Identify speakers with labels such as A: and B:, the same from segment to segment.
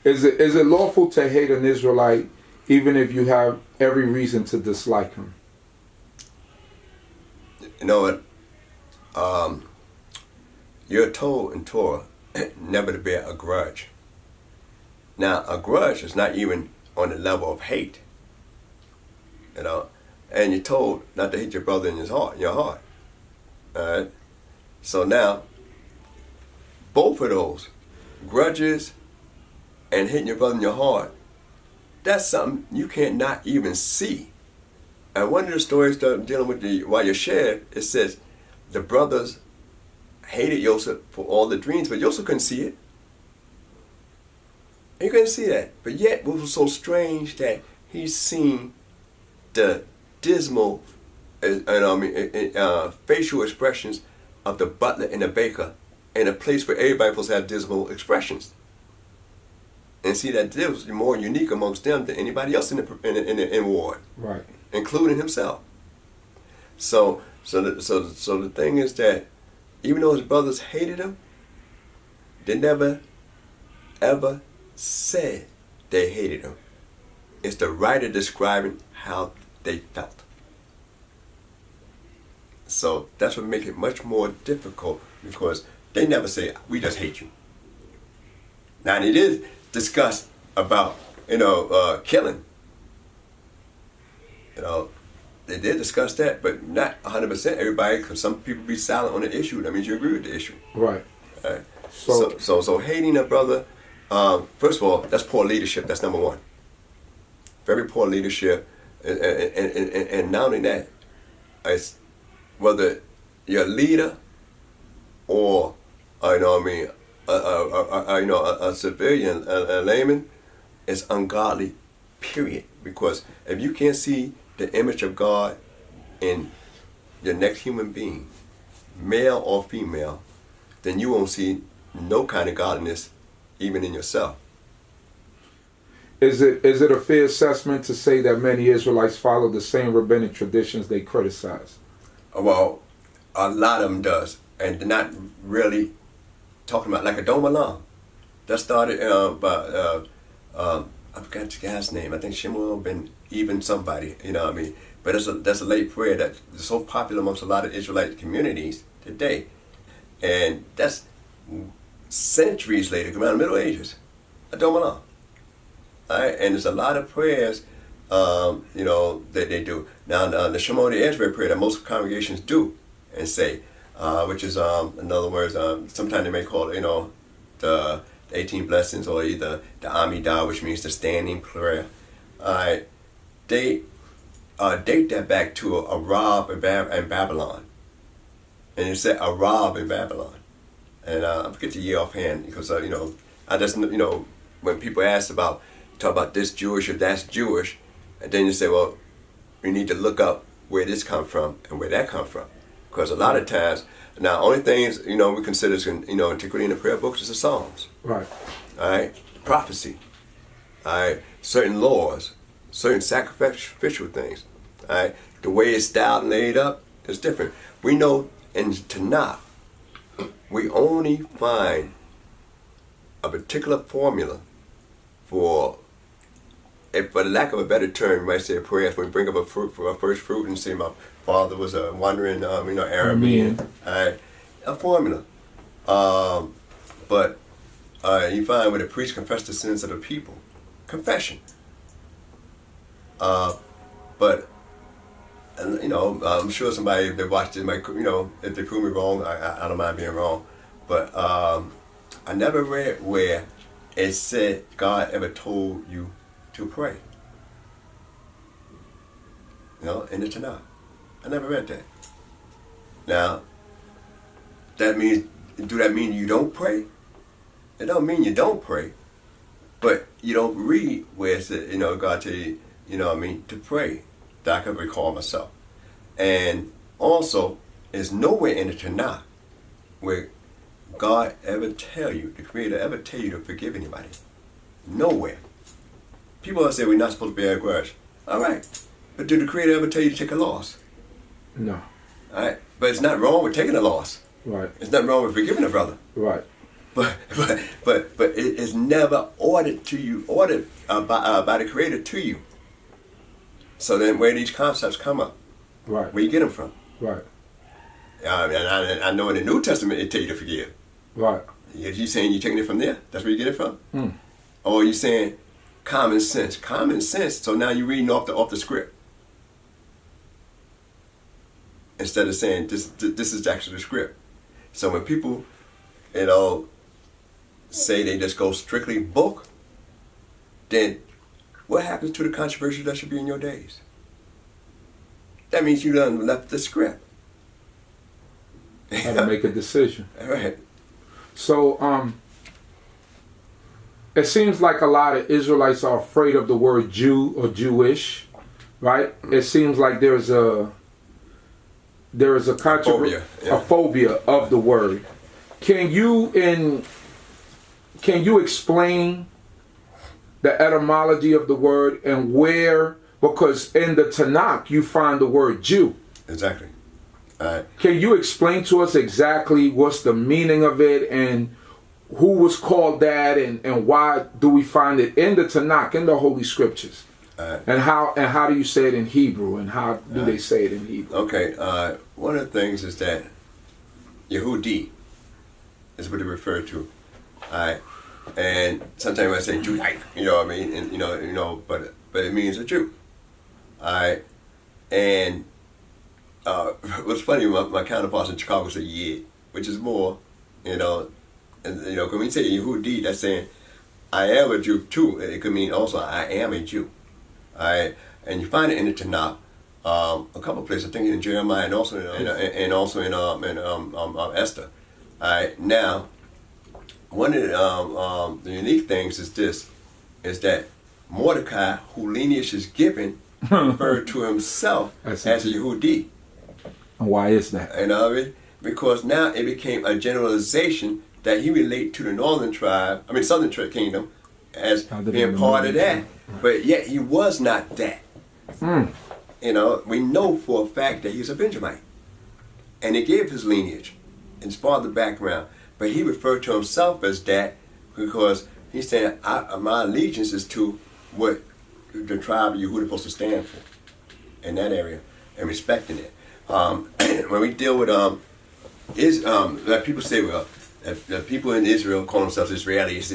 A: Is it lawful to hate an Israelite even if you have every reason to dislike him?
B: You know what? You're told in Torah never to bear a grudge. Now, a grudge is not even on the level of hate. You know, and you're told not to hate your brother in your heart. All right. So now, both of those, grudges and hating your brother in your heart, that's something you can't not even see. And one of the stories dealing with while you're shared, it says the brothers hated Joseph for all the dreams, but Joseph couldn't see it. He couldn't see that. But yet, what was so strange that he's seen the dismal facial expressions of the butler and the baker in a place where everybody supposed to have dismal expressions. And see that this was more unique amongst them than anybody else in the ward,
A: right,
B: including himself. So the thing is that even though his brothers hated him, they never ever said they hated him. It's the writer describing how they felt. So that's what makes it much more difficult, because they never say, we just hate you. Now it is discussed about, killing. They did discuss that, but not 100% everybody, because some people be silent on the issue. That means you agree with the issue.
A: Right.
B: Right. So hating a brother, first of all, that's poor leadership. That's number one. Very poor leadership. And not only that, it's whether you're a leader or, a civilian, a layman, it's ungodly, period. Because if you can't see the image of God in your next human being, male or female, then you won't see no kind of godliness even in yourself.
A: Is it a fair assessment to say that many Israelites follow the same rabbinic traditions they criticize?
B: Well, a lot of them does, and they're not really talking about, like a Dom Alam. That started by, I forgot the guy's name. I think Shemuel ben even somebody, But that's a late prayer that's so popular amongst a lot of Israelite communities today. And that's centuries later, around the Middle Ages. A Dom Alam. All right? And there's a lot of prayers, that they do. Now, the Shemoni Ezra prayer that most congregations do and say, which is, in other words, sometimes they may call it, the 18 blessings, or either the Amidah, which means the standing prayer. They date that back to Arab in Babylon. And it said Arab in Babylon. And I forget the year offhand, because, I just, when people ask talk about this Jewish or that's Jewish, and then you say, well, we need to look up where this come from and where that come from. Because a lot of times, now, only things, we consider, antiquity in the prayer books is the Psalms.
A: Right.
B: All right. Prophecy. All right. Certain laws, certain sacrificial things. All right. The way it's styled and laid up is different. We know in Tanakh, we only find a particular formula for lack of a better term, you might say a prayer. When we bring up a first fruit and say my father was a wandering, Aramean. A formula. But you find when the priest confessed the sins of the people, confession. But I'm sure somebody, if they watched it, might, if they prove me wrong, I don't mind being wrong. But I never read where it said God ever told you to pray. In the Tanakh. I never read that. Now, do that mean you don't pray? It don't mean you don't pray, but you don't read where it said, God tell you, to pray, that I can recall myself. And also, there's nowhere in the Tanakh where God ever tell you, the Creator ever tell you to forgive anybody. Nowhere. People say we're not supposed to bear a grudge. All right. But did the Creator ever tell you to take a loss?
A: No.
B: All right. But it's not wrong with taking a loss.
A: Right.
B: It's nothing wrong with forgiving a brother.
A: Right.
B: but it is never ordered by the Creator to you. So then, where these concepts come up?
A: Right.
B: Where you get them from?
A: Right.
B: And I know in the New Testament it tell you to forgive.
A: Right.
B: Is you saying you're taking it from there? That's where you get it from?
A: Hmm.
B: Or are you saying common sense? Common sense. So now you're reading off the script instead of saying this is actually the script. So when people, say they just go strictly book, then what happens to the controversy that should be in your days? That means you done left the script.
A: How to make a decision.
B: All right.
A: So, it seems like a lot of Israelites are afraid of the word Jew or Jewish, right? It seems like there is a
B: Phobia, yeah.
A: a phobia of the word. Can you explain the etymology of the word and where? Because in the Tanakh you find the word Jew.
B: Exactly. All right.
A: Can you explain to us exactly what's the meaning of it and who was called that and why do we find it in the Tanakh, in the Holy Scriptures? And how do you say it in Hebrew and how do they say it in Hebrew?
B: Okay. One of the things is that Yehudi is what they refer to. All right. And sometimes I say Jewite, you know what I mean? And but it means a Jew. All right. And what's funny, my counterparts in Chicago say Yid, which is more, and when we say Yehudi, that's saying I am a Jew too. It could mean also I am a Jew. All right. And you find it in the Tanakh, a couple of places. I think in Jeremiah and also in Esther. All right. Now, one of the unique things is that Mordecai, who lineage is given, referred to himself as a Yehudi.
A: And why is that?
B: You know what I mean? Because now it became a generalization that he relate to the southern kingdom as being part of that. But yet he was not that. We know for a fact that he's a Benjamite. And he gave his lineage and his father background. But he referred to himself as that because he said, my allegiance is to what the tribe of Yehudah is supposed to stand for in that area and respecting it. When we deal with like people say, well, the people in Israel call themselves Israelis,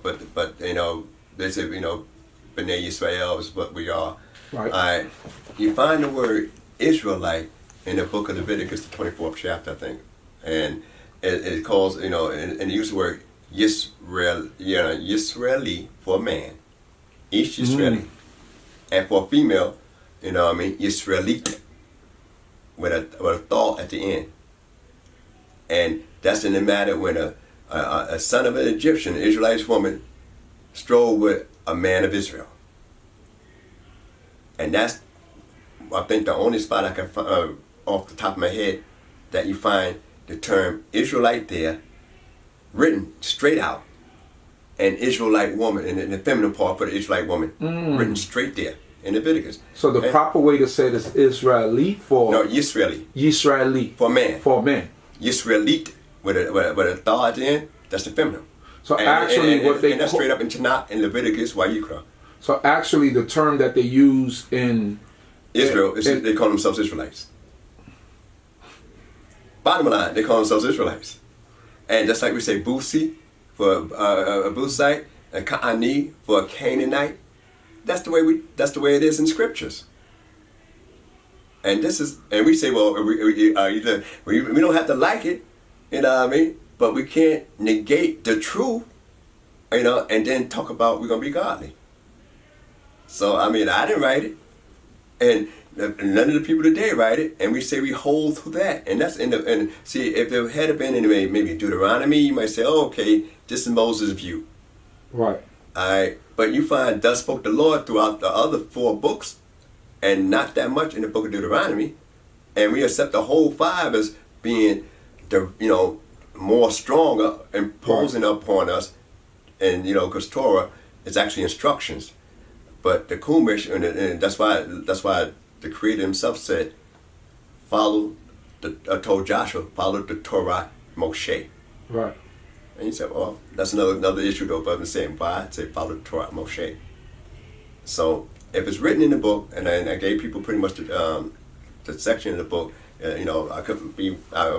B: but they say, B'nai Yisrael is what we are.
A: Right.
B: You find the word Israelite in the book of Leviticus, the 24th chapter, I think, and it calls, and it uses the word Yisraeli for a man, Ish Yisraeli, and for a female, Yisraelite, with a thought at the end. And that's in the matter when a son of an Egyptian, an Israelite woman, strolled with a man of Israel. And that's, I think, the only spot I can find off the top of my head that you find the term Israelite there, written straight out, and Israelite woman, and the feminine part for the Israelite woman, written straight there in Leviticus.
A: So the proper way to say it is Israeli for...
B: No, Yisraeli.
A: Yisraeli.
B: For man.
A: For man.
B: Yisraelite with a thought at the end, that's the feminine.
A: So
B: and that's straight up in Tanakh and Leviticus, Vayikra.
A: So actually the term that they use in
B: Israel, they call themselves Israelites. Bottom line, they call themselves Israelites. And just like we say Busi for a Busite, and Ka'ani for a Canaanite, that's the way it is in scriptures. And we say, well, we don't have to like it, you know what I mean? But we can't negate the truth, and then talk about we're gonna be godly. So I didn't write it, and none of the people today write it, and we say we hold to that, and that's and see if it had been anyway, maybe Deuteronomy, you might say, oh, okay, this is Moses' view,
A: right?
B: All right, but you find thus spoke the Lord throughout the other 4 books, and not that much in the book of Deuteronomy, and we accept the whole 5 as being the more stronger, imposing upon us, and because Torah is actually instructions, but the Chumash, and that's why the Creator Himself said, told Joshua, follow the Torah Moshe.
A: Right.
B: And you say, well, that's another issue though. But I'm saying, why? Say, follow the Torah Moshe. So if it's written in the book, and I gave people pretty much the section of the book, I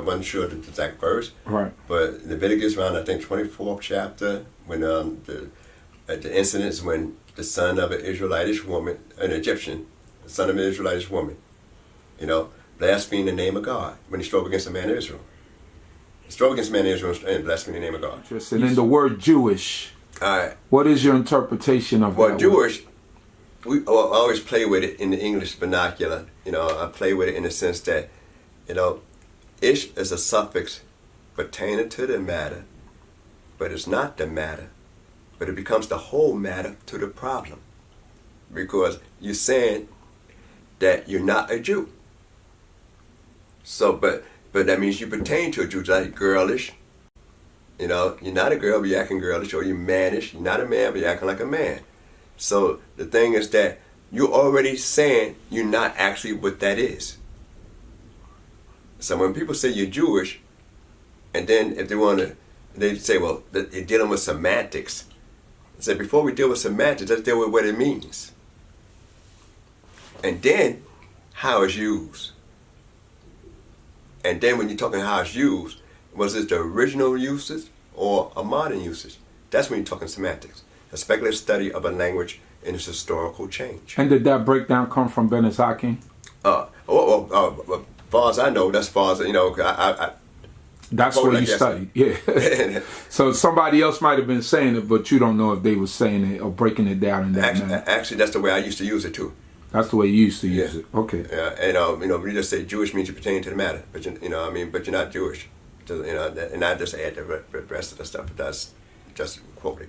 B: wasn't sure the exact verse.
A: Right.
B: But Leviticus around, I think, 24th chapter, when the incidents when the son of an Israelitish woman, an Egyptian, the son of an Israelitish woman, blasphemed the name of God when he strove against the man of Israel. He strove against the man of Israel and blasphemed the name of God.
A: Interesting. And the word Jewish, what is your interpretation of that?
B: Well, Jewish, I always play with it in the English vernacular. I play with it in the sense that, ish is a suffix pertaining to the matter, but it's not the matter, but it becomes the whole matter to the problem. Because you're saying that you're not a Jew. So, but that means you pertain to a Jew, like girlish. You're not a girl, but you're acting girlish, or you're mannish. You're not a man, but you're acting like a man. So the thing is that you're already saying you're not actually what that is. So when people say you're Jewish, and then if they say, well, they're dealing with semantics. I said, before we deal with semantics, let's deal with what it means. And then how it's used. And then when you're talking how it's used, was it the original usage or a modern usage? That's when you're talking semantics. A speculative study of a language in its historical change.
A: And did that breakdown come from Ben Azakin?
B: As far as I know, that's far as,
A: that's what you studied, yeah. So somebody else might have been saying it, but you don't know if they were saying it or breaking it down in that manner.
B: Actually, that's the way I used to use it too.
A: That's the way you used to use it. Okay.
B: Yeah, and we just say Jewish means you pertain to the matter, but but you're not Jewish. And I just add the rest of the stuff. But that's just quoting.